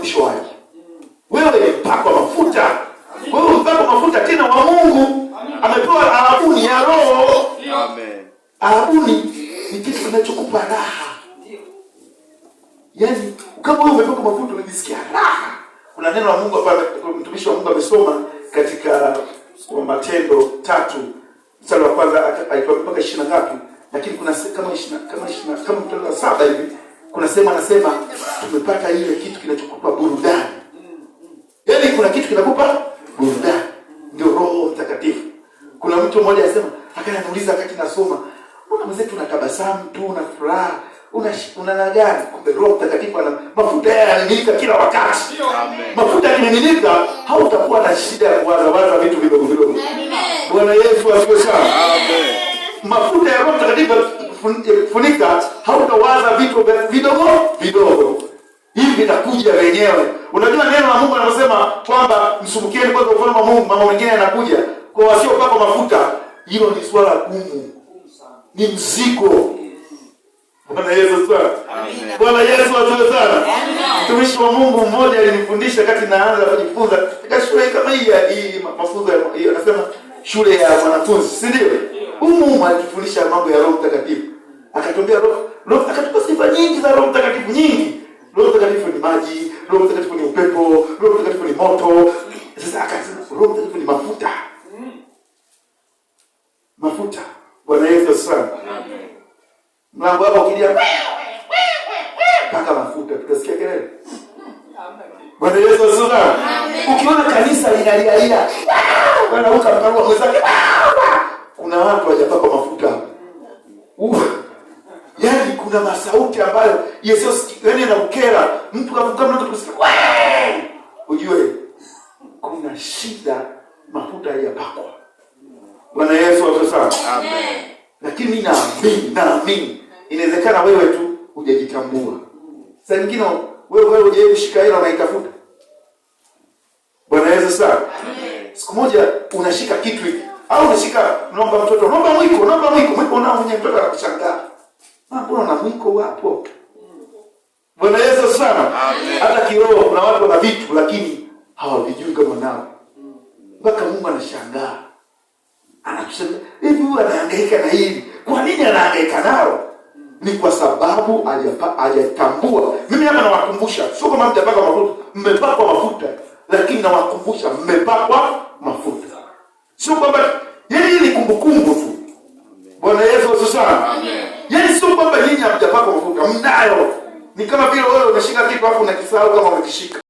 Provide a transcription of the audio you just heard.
utambulisho. Wewe ni mpakwa mafuta. Wewe mpakwa mafuta tena wa Mungu. Amepewa arabuni ya Roho. Amen. Arabuni ni kitu kinachokupa raha. Yaani kama wewe umepakwa mafuta unajisikia raha. Kuna neno la Mungu hapa mtumishi wa Mungu amesoma katika Matendo 3 mstari wa kwanza aitwa mpaka 20 ngapi? Lakini kuna kama 20 kama mstari wa 7 hivi. Kuna anasema tumepata ile kitu kinachokupa burudani. Yaani kuna kitu kinakupa burudani. Ndio Roho Mtakatifu. Kuna mtu mmoja anasema akaniuliza wakati nasoma, mbona mzee tunatabasamu tu na furaha? Una gani? Kumbe Roho Mtakatifu ana mafuta yanamiminika kila wakati. Amen. Mafuta yakimiminika hautakuwa na shida ya kuwaza vitu vidogo vidogo. Amen. Bwana Yesu asifiwe sana. Amen. Mafuta ya Roho Mtakatifu funika hautawaza vitu vidogo vidogo. Hivi vinakuja wenyewe. Unajua neno la Mungu linasema kwamba msumukieni kwanza ufalme wa Mungu, mambo mengine yanakuja. Kwa wasiopakwa mafuta, hilo ni swala gumu. Ni mzigo. Bwana Yesu sana. Amen. Bwana Yesu asifiwe sana. Amen. Mtumishi wa Mungu mmoja alinifundisha wakati naanza kujifunza katika shule kama hii mafunzo ya anasema shule ya wanafunzi, si ndio? Humu alitufundisha mambo ya Roho Mtakatifu. Akatuambia Roho akatupa sifa nyingi za Roho Mtakatifu nyingi. Roho Mtakatifu ni maji, Roho Mtakatifu ni upepo, Roho Mtakatifu ni moto. Sasa akasema Roho Mtakatifu ni mafuta. Mafuta. Bwana Yesu sana. Amen. Mlango wao ukilia paka mafuta tutasikia kelele. Bwana Yesu asifiwe. Ukiona kanisa linalia wanaruka mparua mwenzake. Kuna watu hawajapakwa mafuta. Yaani kuna masauti ambayo Yesu yani anakukera. Mtu kavuka mlango tukusikia. Ujue kuna shida, mafuta hayapakwa. Bwana Yesu asifiwe sana. Amen. Lakini naamini inawezekana wewe tu hujajitambua. Sasa nyingine wewe hujaje kushika hela unaitafuta. Bwana Yesu sana. Amen. Siku moja unashika kitu hiki au unashika naomba mtoto, naomba mwiko unao mwenye mtoto anakushangaa. Mbona una mwiko hapo? Bwana Yesu sana. Amen. Hata kiroho kuna watu wana vitu lakini hawavijui kama nao. Mpaka Mungu anashangaa. Anakusema hivi huyu anahangaika na hili. Kwa nini anahangaika nalo? Ni kwa sababu hajatambua. Mimi hapa nawakumbusha, sio kama mtapaka mafuta, mmepakwa mafuta, lakini nawakumbusha mmepakwa mafuta. Sio kwamba yeye ni kumbukumbu tu. Bwana Yesu asifiwe. Amen. Yeye sio kwamba nyinyi hamjapakwa mafuta, mnayo. Ni kama vile wewe unashika kitu hapo unakisahau kama umekishika.